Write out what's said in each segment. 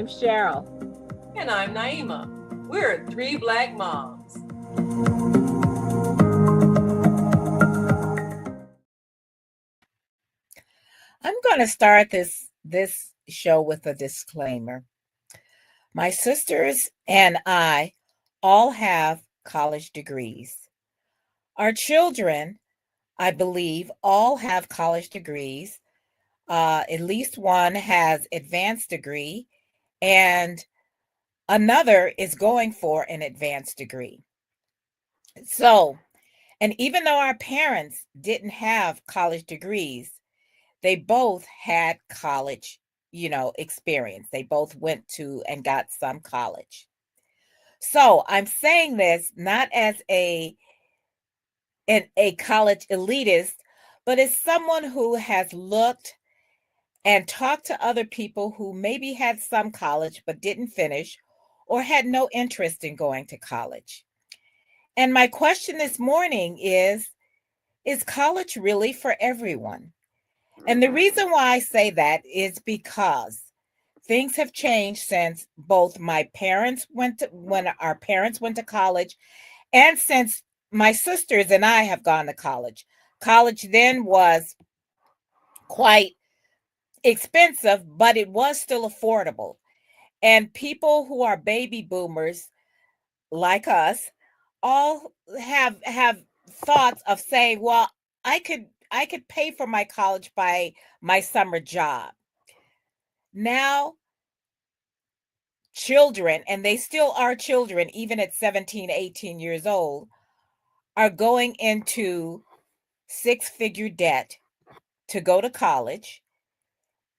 I'm Cheryl. And I'm Naima. We're three Black moms. I'm going to start this show with a disclaimer. My sisters and I all have college degrees. Our children, I believe, all have college degrees. At least one has advanced degree, and another is going for an advanced degree. So, and even though our parents didn't have college degrees, they both had college, experience. They both went to and got some college. So I'm saying this not as a college elitist, but as someone who has looked and talked to other people who maybe had some college but didn't finish or had no interest in going to college. And my question this morning is college really for everyone? And the reason why I say that is because things have changed since both my parents went to when our parents went to college and since my sisters and I have gone to college. College then was quite expensive, but it was still affordable. And people who are baby boomers like us all have thoughts of saying, well, I could pay for my college by my summer job. Now children, and they still are children even at 17, 18 years old, are going into six-figure debt to go to college,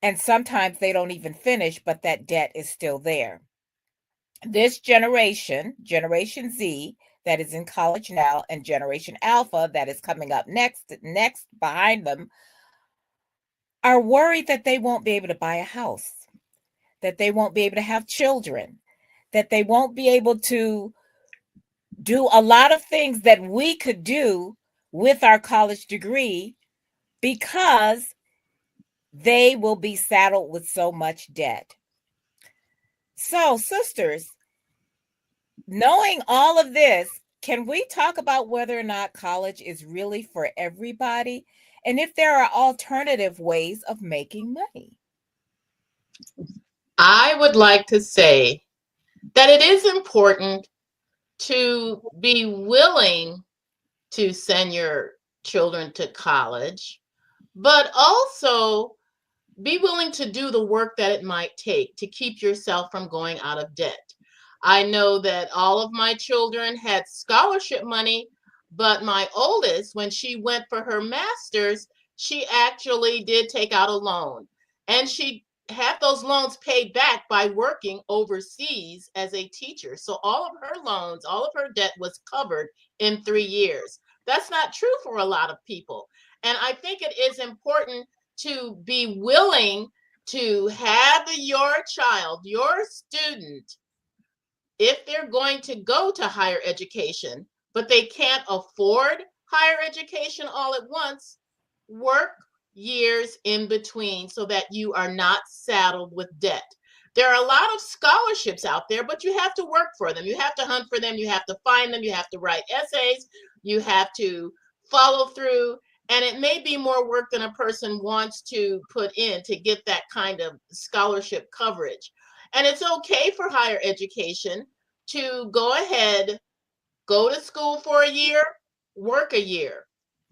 and sometimes they don't even finish, but that debt is still there. This Generation Z, that is in college now, and Generation Alpha, that is coming up next behind them, are worried that they won't be able to buy a house, that they won't be able to have children, that they won't be able to do a lot of things that we could do with our college degree because they will be saddled with so much debt. So, sisters, knowing all of this, can we talk about whether or not college is really for everybody and if there are alternative ways of making money? I would like to say that it is important to be willing to send your children to college, but also be willing to do the work that it might take to keep yourself from going out of debt. I know that all of my children had scholarship money, but my oldest, when she went for her master's, she actually did take out a loan. And she had those loans paid back by working overseas as a teacher. So all of her loans, all of her debt was covered in 3 years. That's not true for a lot of people. And I think it is important to be willing to have your child, your student, if they're going to go to higher education, but they can't afford higher education all at once, work years in between so that you are not saddled with debt. There are a lot of scholarships out there, but you have to work for them. You have to hunt for them. You have to find them. You have to write essays. You have to follow through. And it may be more work than a person wants to put in to get that kind of scholarship coverage. And it's okay for higher education to go ahead, go to school for a year, work a year,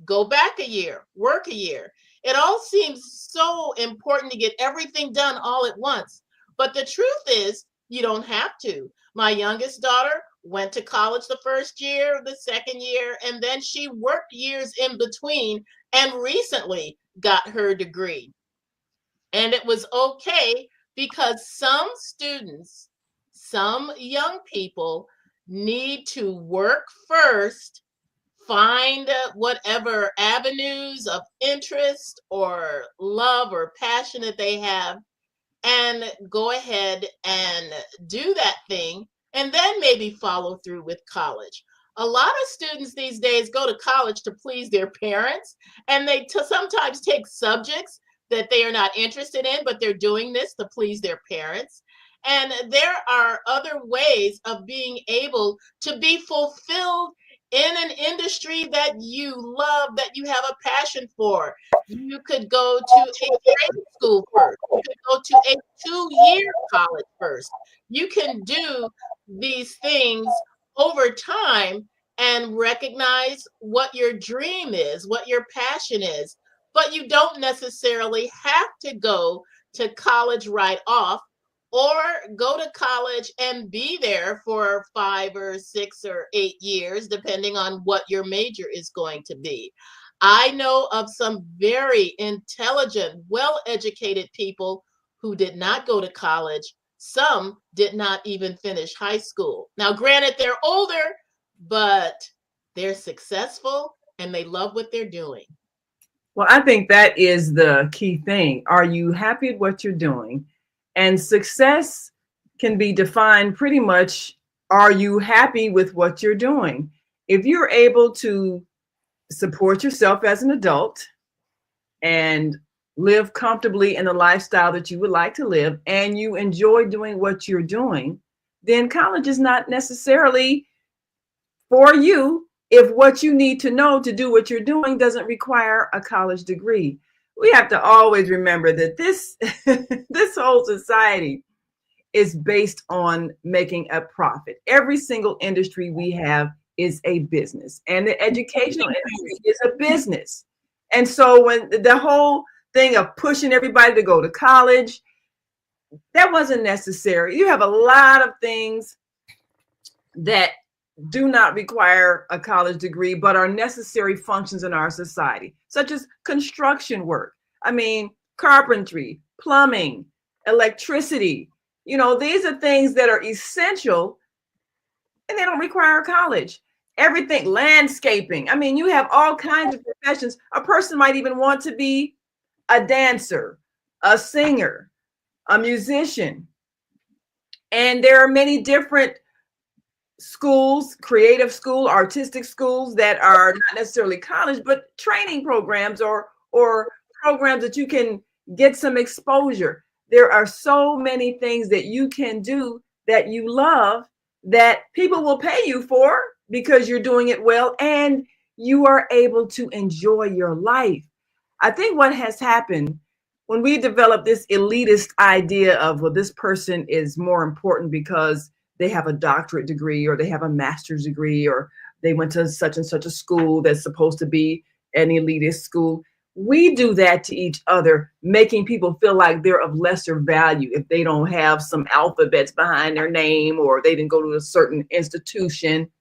go back a year, work a year. It all seems so important to get everything done all at once. But the truth is, you don't have to. My youngest daughter went to college the first year, the second year, and then she worked years in between and recently got her degree. And it was okay because some students, some young people need to work first, find whatever avenues of interest or love or passion that they have, and go ahead and do that thing, and then maybe follow through with college. A lot of students these days go to college to please their parents, and they sometimes take subjects that they are not interested in, but they're doing this to please their parents. And there are other ways of being able to be fulfilled in an industry that you love, that you have a passion for. You could go to a trade school first. You could go to a 2-year college first. You can do these things over time and recognize what your dream is, what your passion is. But you don't necessarily have to go to college right off, or go to college and be there for 5 or 6 or 8 years, depending on what your major is going to be. I know of some very intelligent, well-educated people who did not go to college. Some did not even finish high school. Now, granted, they're older, but they're successful and they love what they're doing. Well, I think that is the key thing. Are you happy at what you're doing? And success can be defined pretty much, are you happy with what you're doing? If you're able to support yourself as an adult and live comfortably in the lifestyle that you would like to live, and you enjoy doing what you're doing, then college is not necessarily for you if what you need to know to do what you're doing doesn't require a college degree. We have to always remember that this this whole society is based on making a profit. Every single industry we have is a business, and the educational industry is a business. And so when the whole thing of pushing everybody to go to college, that wasn't necessary. You have a lot of things that do not require a college degree, but are necessary functions in our society, such as construction work. I mean, carpentry, plumbing, electricity. You know, these are things that are essential and they don't require college. Everything, landscaping. I mean, you have all kinds of professions. A person might even want to be a dancer, a singer, a musician. And there are many different schools, creative school, artistic schools that are not necessarily college, but training programs or programs that you can get some exposure. There are so many things that you can do that you love that people will pay you for because you're doing it well and you are able to enjoy your life. I think what has happened when we develop this elitist idea of, well, this person is more important because they have a doctorate degree or they have a master's degree or they went to such and such a school that's supposed to be an elitist school. We do that to each other, making people feel like they're of lesser value if they don't have some alphabets behind their name or they didn't go to a certain institution.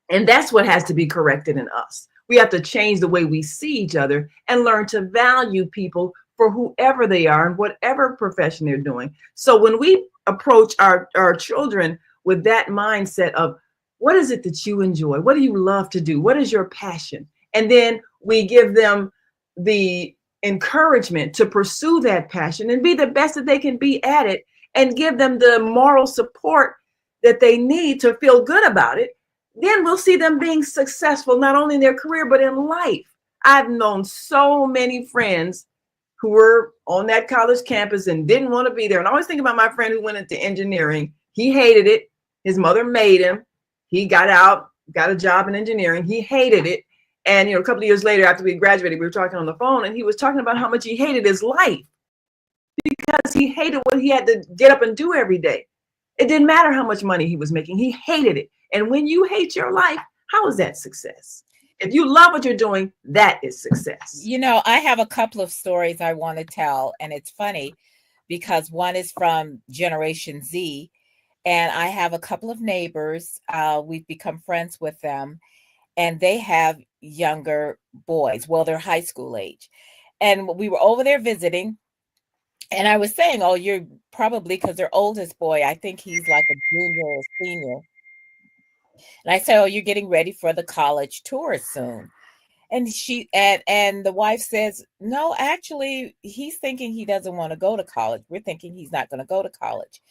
And that's what has to be corrected in us. We have to change the way we see each other and learn to value people for whoever they are and whatever profession they're doing. So when we approach our children with that mindset of, what is it that you enjoy? What do you love to do? What is your passion? And then we give them the encouragement to pursue that passion and be the best that they can be at it, and give them the moral support that they need to feel good about it. Then we'll see them being successful, not only in their career, but in life. I've known so many friends who were on that college campus and didn't want to be there. And I always think about my friend who went into engineering. He hated it. His mother made him. He got out, got a job in engineering. He hated it. And, a couple of years later, after we graduated, we were talking on the phone, and he was talking about how much he hated his life because he hated what he had to get up and do every day. It didn't matter how much money he was making. He hated it. And when you hate your life, how is that success? If you love what you're doing, that is success. I have a couple of stories I want to tell, and it's funny because one is from Generation Z, and I have a couple of neighbors. We've become friends with them, and they have younger boys. Well, they're high school age. And we were over there visiting, and I was saying, oh, you're probably, because their oldest boy, I think he's like a junior or senior. And I said, oh, you're getting ready for the college tour soon. And and the wife says, no, actually, he's thinking he doesn't want to go to college. We're thinking he's not going to go to college.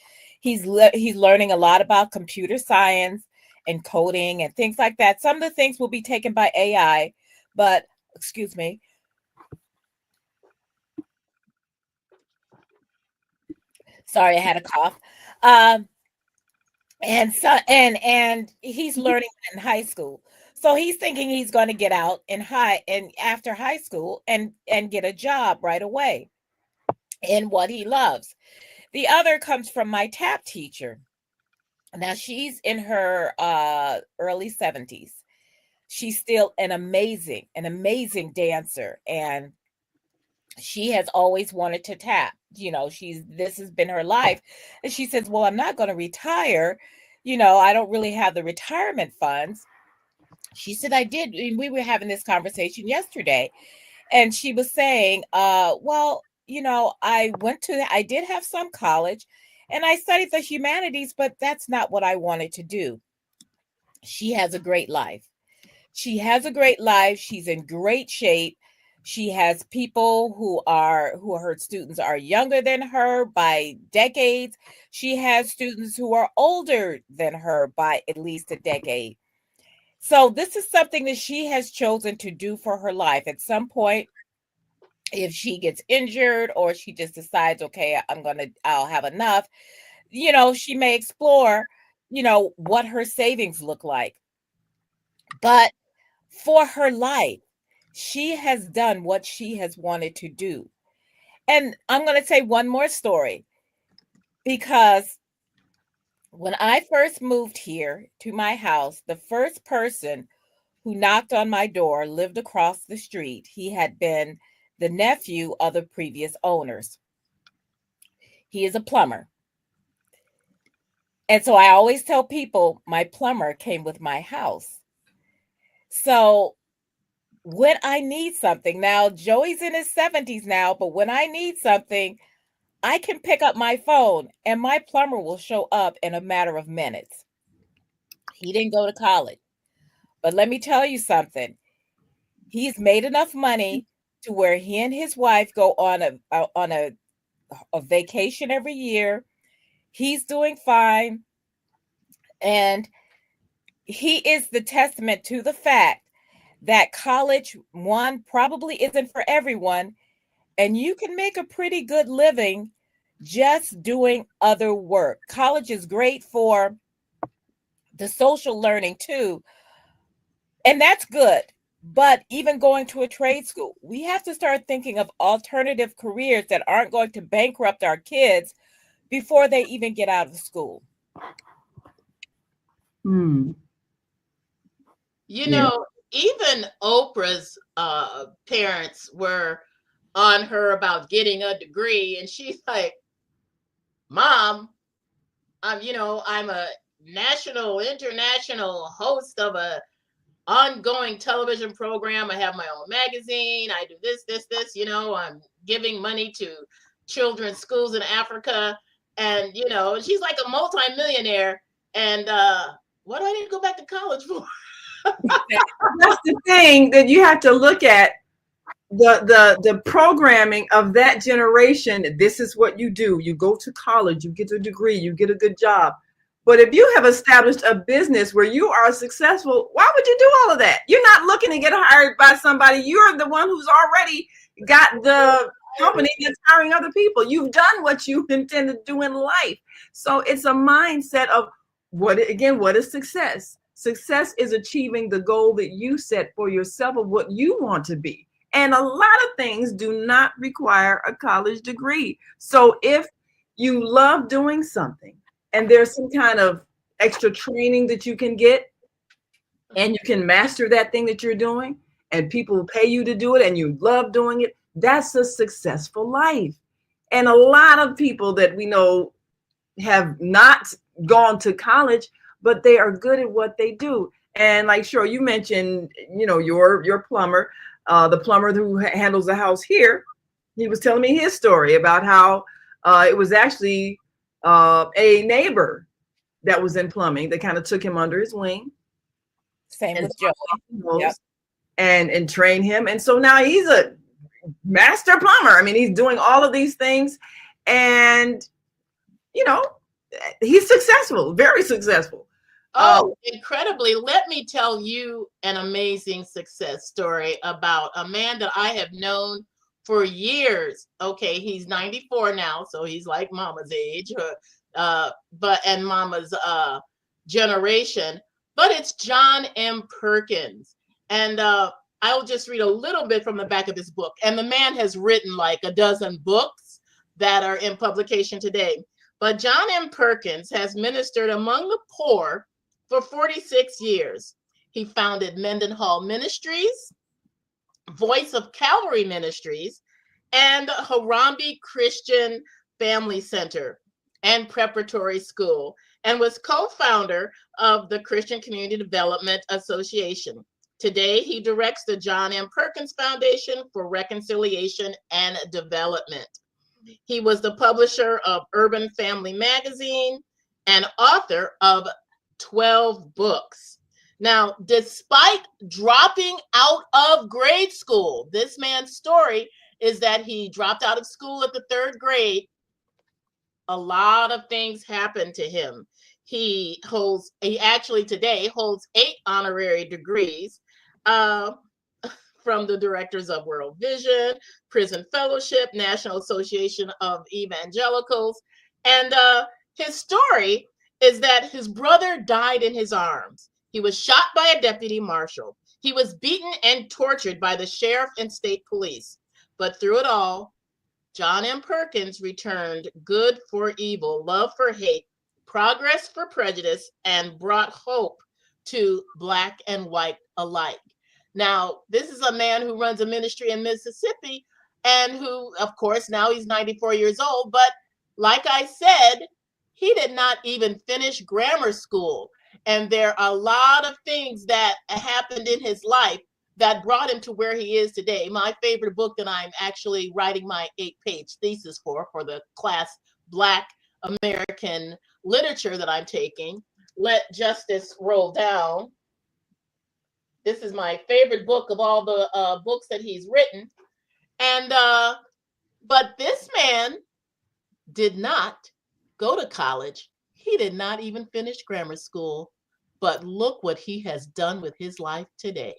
He's learning a lot about computer science and coding and things like that. Some of the things will be taken by AI, but excuse me. Sorry, I had a cough. Um, and so and he's learning in high school. So he's thinking he's going to get out in high and after high school and get a job right away in what he loves. The other comes from my tap teacher. Now she's in her early 70s. She's still an amazing dancer, and she has always wanted to tap. You know, this has been her life. And she says, "Well, I'm not going to retire. You know, I don't really have the retirement funds." She said, "I did." And we were having this conversation yesterday, and she was saying, well, you know, I did have some college and I studied the humanities, but that's not what I wanted to do." She has a great life. She has a great life. She's in great shape. She has people who her students are younger than her by decades. She has students who are older than her by at least a decade. So this is something that she has chosen to do for her life. At some point, if she gets injured or she just decides, okay, I'll have enough, you know, she may explore, you know, what her savings look like. But for her life, she has done what she has wanted to do. And I'm going to say one more story, because when I first moved here to my house, the first person who knocked on my door lived across the street. He had been the nephew of the previous owners. He is a plumber. And so I always tell people my plumber came with my house. So when I need something, now Joey's in his 70s now, but when I need something, I can pick up my phone and my plumber will show up in a matter of minutes. He didn't go to college, but let me tell you something. He's made enough money to where he and his wife go on a vacation every year. He's doing fine. And he is the testament to the fact that college, one, probably isn't for everyone. And you can make a pretty good living just doing other work. College is great for the social learning too. And that's good. But even going to a trade school, we have to start thinking of alternative careers that aren't going to bankrupt our kids before they even get out of school. Hmm. You Yeah. know, even Oprah's parents were on her about getting a degree, and she's like, "Mom, I'm a national, international host of a ongoing television program. I have my own magazine. I do this, I'm giving money to children's schools in Africa." And, she's like a multimillionaire. And what do I need to go back to college for? That's the thing that you have to look at. The programming of that generation. This is what you do. You go to college, you get a degree, you get a good job. But if you have established a business where you are successful, why would you do all of that? You're not looking to get hired by somebody. You're the one who's already got the company that's hiring other people. You've done what you intend to do in life. So it's a mindset of what is success? Success is achieving the goal that you set for yourself of what you want to be. And a lot of things do not require a college degree. So if you love doing something and there's some kind of extra training that you can get and you can master that thing that you're doing and people pay you to do it and you love doing it, that's a successful life. And a lot of people that we know have not gone to college, but they are good at what they do. And like, sure, you mentioned, your plumber, the plumber who handles the house here. He was telling me his story about how it was actually a neighbor that was in plumbing that kind of took him under his wing. Same with Joey. Yep. And train him. And so now he's a master plumber. I mean, he's doing all of these things and, he's successful, very successful. Oh, incredibly. Let me tell you an amazing success story about a man that I have known for years. Okay, he's 94 now, so he's like mama's age. and Mama's generation, but it's John M. Perkins. And I'll just read a little bit from the back of this book. And the man has written like a dozen books that are in publication today. But John M. Perkins has ministered among the poor for 46 years. He founded Mendenhall Ministries, Voice of Calvary Ministries, and Harambee Christian Family Center and Preparatory School, and was co-founder of the Christian Community Development Association. Today, he directs the John M. Perkins Foundation for Reconciliation and Development. He was the publisher of Urban Family Magazine and author of 12 books. Now, despite dropping out of grade school, this man's story is that he dropped out of school at the 3rd grade. A lot of things happened to him. He actually today holds 8 honorary degrees from the directors of World Vision, Prison Fellowship, National Association of Evangelicals. And his story is that his brother died in his arms. He was shot by a deputy marshal. He was beaten and tortured by the sheriff and state police. But through it all, John M. Perkins returned good for evil, love for hate, progress for prejudice, and brought hope to Black and white alike. Now, this is a man who runs a ministry in Mississippi and who, of course, now he's 94 years old. But like I said, he did not even finish grammar school. And there are a lot of things that happened in his life that brought him to where he is today. My favorite book that I'm actually writing my 8-page thesis for the class Black American Literature that I'm taking, Let Justice Roll Down. This is my favorite book of all the books that he's written. And but this man did not go to college. He did not even finish grammar school. But look what he has done with his life today.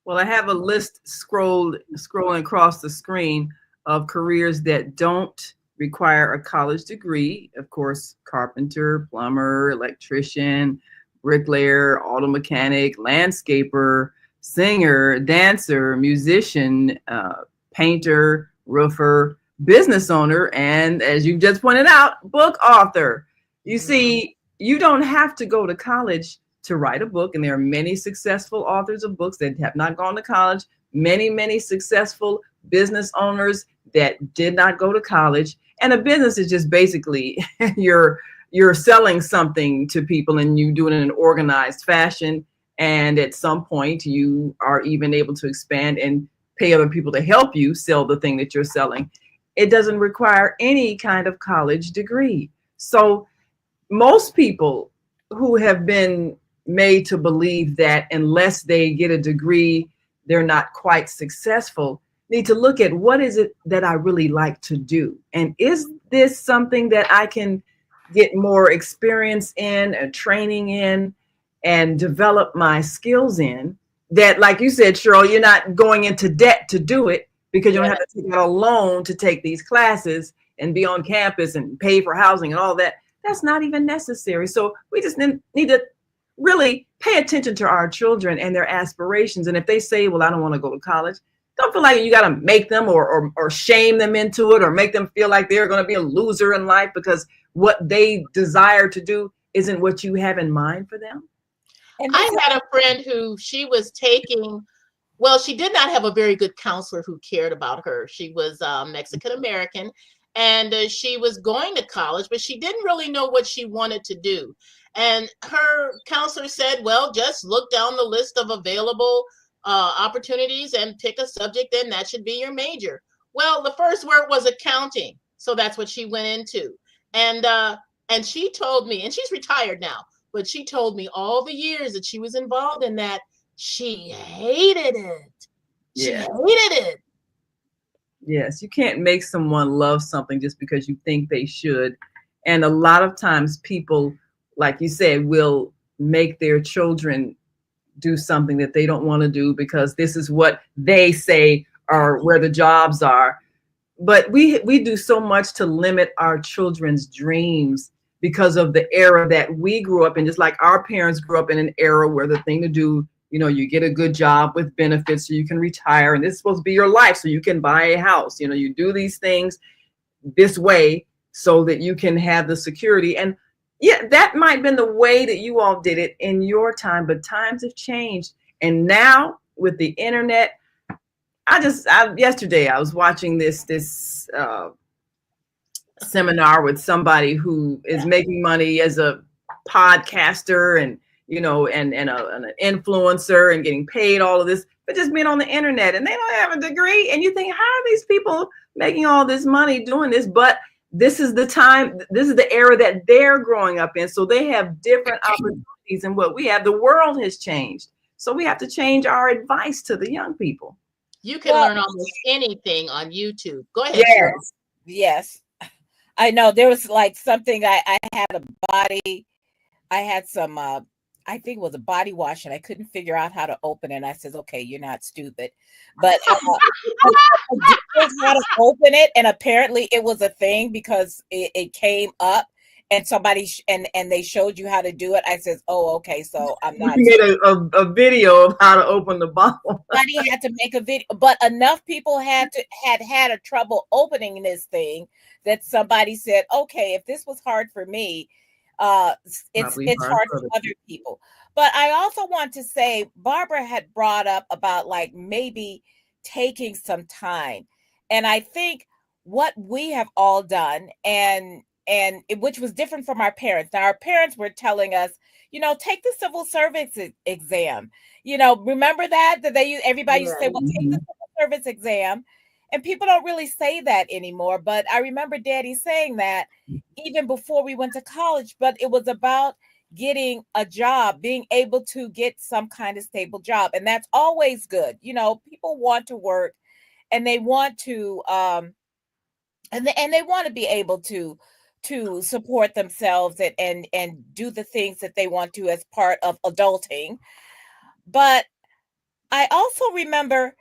Well, I have a list scrolling across the screen of careers that don't require a college degree. Of course, carpenter, plumber, electrician, bricklayer, auto mechanic, landscaper, singer, dancer, musician, painter, roofer, business owner, and as you just pointed out, book author. You see, you don't have to go to college to write a book, and there are many successful authors of books that have not gone to college, many successful business owners that did not go to college. And a business is just basically you're selling something to people, and you do it in an organized fashion. And at some point, you are even able to expand and pay other people to help you sell the thing that you're selling. It doesn't require any kind of college degree. So most people who have been made to believe that unless they get a degree, they're not quite successful, need to look at what is it that I really like to do? And is this something that I can get more experience in, and training in, and develop my skills in? That, like you said, Cheryl, you're not going into debt to do it because you don't have to take out a loan to take these classes and be on campus and pay for housing and all that. That's not even necessary. So we just need to really pay attention to our children and their aspirations. And if they say, well, I don't want to go to college, don't feel like you got to make them or shame them into it, or make them feel like they're going to be a loser in life because what they desire to do isn't what you have in mind for them. And I had a friend who she was taking, well, she did not have a very good counselor who cared about her. She was Mexican American, and she was going to college, but she didn't really know what she wanted to do. And her counselor said, well, just look down the list of available opportunities and pick a subject, and that should be your major. Well, the first word was accounting. So that's what she went into. And she told me, and she's retired now, but she told me all the years that she was involved in that, she hated it. She hated it. Yes, you can't make someone love something just because you think they should. And a lot of times people, like you said, will make their children do something that they don't want to do because this is what they say are where the jobs are. But we do so much to limit our children's dreams because of the era that we grew up in, just like our parents grew up in an era where the thing to do, you get a good job with benefits so you can retire, and this is supposed to be your life so you can buy a house. You do these things this way so that you can have the security. And yeah, that might have been the way that you all did it in your time, but times have changed. And now with the internet, yesterday I was watching this seminar with somebody who is making money as a podcaster and and an influencer and getting paid all of this, but just being on the internet, and they don't have a degree. And you think, how are these people making all this money doing this? But this is the time, this is the era that they're growing up in. So they have different opportunities than what we have. The world has changed. So we have to change our advice to the young people. You can learn almost anything on YouTube. Go ahead. Yes. Yes. I know there was like something I had some I think it was a body wash, and I couldn't figure out how to open it. And I says, okay, you're not stupid. But I didn't know how to open it, and apparently it was a thing because it came up and somebody and they showed you how to do it. I says, oh, okay, so I'm not. You made a video of how to open the bottle. Somebody had to make a video, but enough people had a trouble opening this thing that somebody said, okay, if this was hard for me, it's hard for other people. But I also want to say, Barbara had brought up about like maybe taking some time, and I think what we have all done, and which was different from our parents. Now our parents were telling us, take the civil service exam. Remember that everybody used to say, well, take the civil service exam. And people don't really say that anymore. But I remember Daddy saying that even before we went to college. But it was about getting a job, being able to get some kind of stable job. And that's always good. People want to work, and they want to and they want to be able to support themselves and do the things that they want to as part of adulting. But I also remember,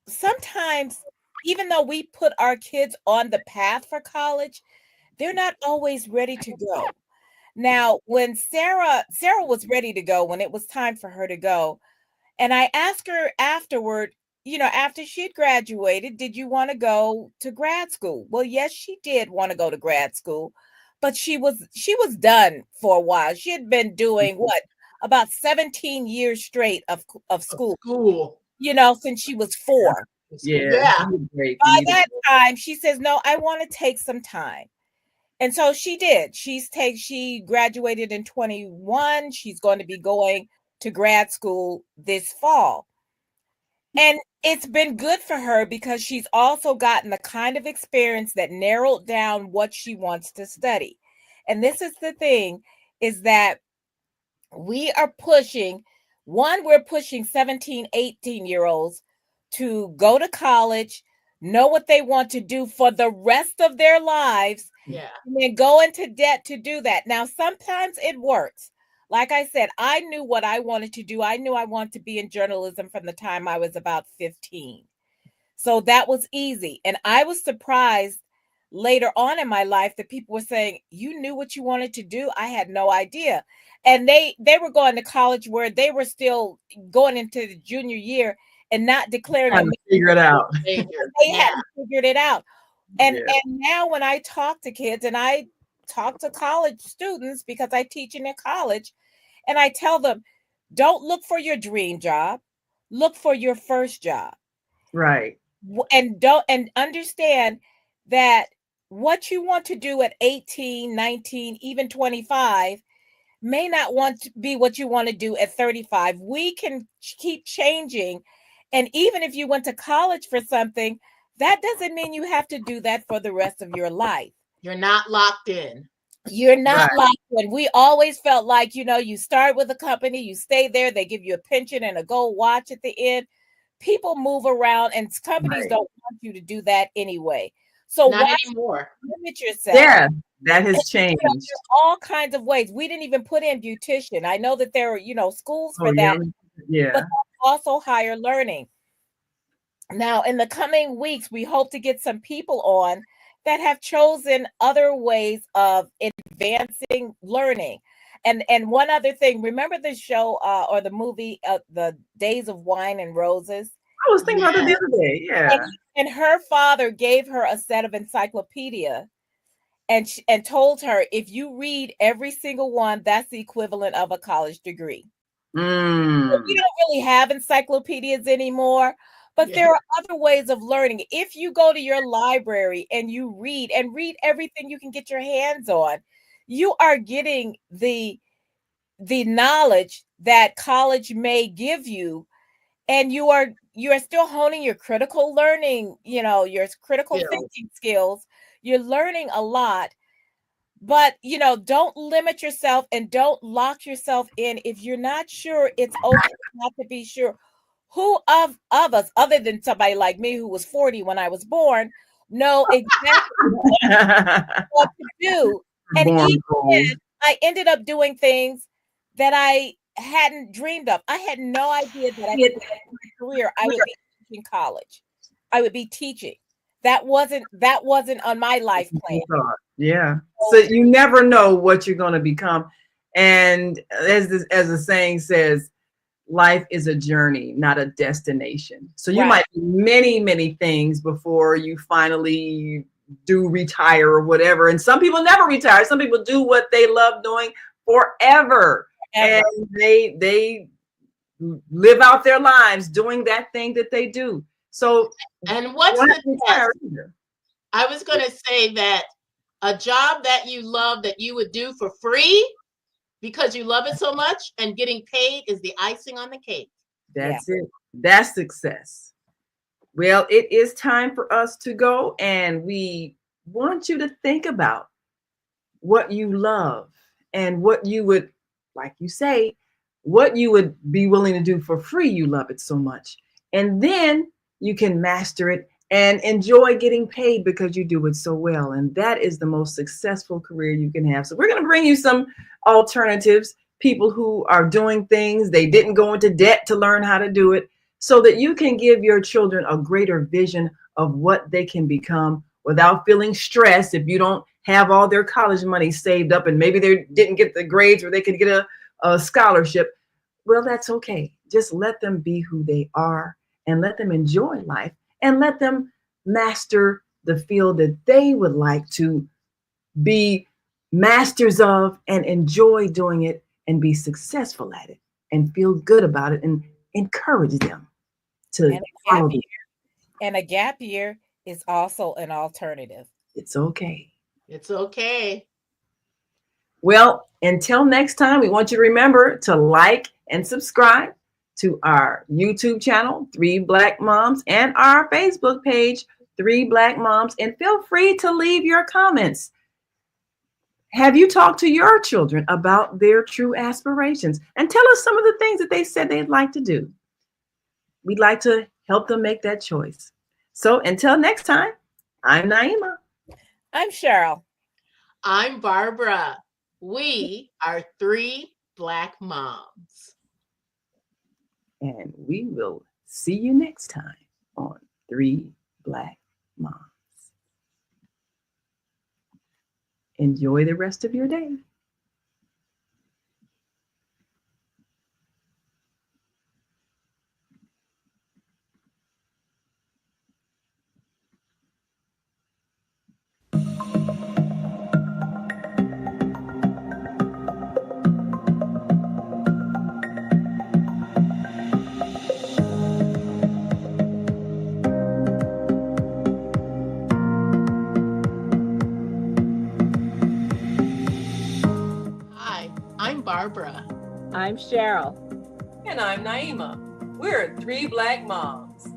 sometimes, even though we put our kids on the path for college, they're not always ready to go. Now, when Sarah was ready to go, when it was time for her to go, and I asked her afterward, after she'd graduated, did you want to go to grad school? Well, yes, she did want to go to grad school, but she was done for a while. She had been doing about 17 years straight of school. Since she was 4. Yeah. By that time, she says, no, I want to take some time. And so she did. She graduated in 21. She's going to be going to grad school this fall. And it's been good for her because she's also gotten the kind of experience that narrowed down what she wants to study. And this is the thing, is that we're pushing 17, 18-year-olds to go to college, know what they want to do for the rest of their lives, and then go into debt to do that. Now, sometimes it works. Like I said, I knew what I wanted to do. I knew I wanted to be in journalism from the time I was about 15. So that was easy. And I was surprised later on in my life that people were saying, you knew what you wanted to do? I had no idea. And they were going to college where they were still going into the junior year and not declaring to figure it out. They hadn't figured it out. And now when I talk to kids, and I talk to college students because I teach in a college, and I tell them, don't look for your dream job, look for your first job. Right. And understand that what you want to do at 18, 19, even 25 may not want to be what you want to do at 35. We can keep changing. And even if you went to college for something, that doesn't mean you have to do that for the rest of your life. You're not locked in. You're not locked in. We always felt like, you start with a company, you stay there, they give you a pension and a gold watch at the end. People move around, and companies don't want you to do that anyway. So not anymore. Limit yourself. Yeah, that has changed. All kinds of ways. We didn't even put in beautician. I know that there are, schools for that. Yeah. But also higher learning. Now, in the coming weeks, we hope to get some people on that have chosen other ways of advancing learning. And one other thing, remember the show or the movie, The Days of Wine and Roses? I was thinking about that the Yes. other day. Yeah. And her father gave her a set of encyclopedia and told her, if you read every single one, that's the equivalent of a college degree. Mm. We don't really have encyclopedias anymore, but Yeah. there are other ways of learning. If you go to your library and you read everything you can get your hands on, you are getting the knowledge that college may give you, and you are still honing your critical learning, your critical Skills. thinking skills. You're learning a lot, but don't limit yourself and don't lock yourself in. If you're not sure, it's okay not to be sure. Who of us, other than somebody like me who was 40 when I was born, know exactly what to do? And Born even gold. then, I ended up doing things that I hadn't dreamed of. I had no idea that I could, in my career, I would be teaching college. I would be teaching. That wasn't on my life plan. Yeah. So you never know what you're going to become. And as the saying says, life is a journey, not a destination. So you Right. might do many, many things before you finally do retire or whatever. And some people never retire. Some people do what they love doing forever. Ever. And they live out their lives doing that thing that they do. So And what's don't the have to retire test? either. I was going to say that a job that you love that you would do for free because you love it so much and getting paid is the icing on the cake. That's it. That's success. Well, it is time for us to go, and we want you to think about what you love and what you would, like you say, what you would be willing to do for free. You love it so much. And then you can master it and enjoy getting paid because you do it so well. And that is the most successful career you can have. So we're going to bring you some alternatives, people who are doing things, they didn't go into debt to learn how to do it, so that you can give your children a greater vision of what they can become without feeling stressed if you don't have all their college money saved up and maybe they didn't get the grades where they could get a scholarship. Well, that's okay. Just let them be who they are and let them enjoy life and let them master the field that they would like to be masters of and enjoy doing it and be successful at it and feel good about it and encourage them to follow it. And a gap year is also an alternative. It's okay. It's okay. Well, until next time, we want you to remember to like and subscribe to our YouTube channel, 3 Black Moms, and our Facebook page, 3 Black Moms, and feel free to leave your comments. Have you talked to your children about their true aspirations? And tell us some of the things that they said they'd like to do. We'd like to help them make that choice. So until next time, I'm Naima. I'm Cheryl. I'm Barbara. We are 3 Black Moms. And we will see you next time on 3 Black Moms. Enjoy the rest of your day. Hi, I'm Barbara. I'm Cheryl. And I'm Naima. We're 3 Black Moms.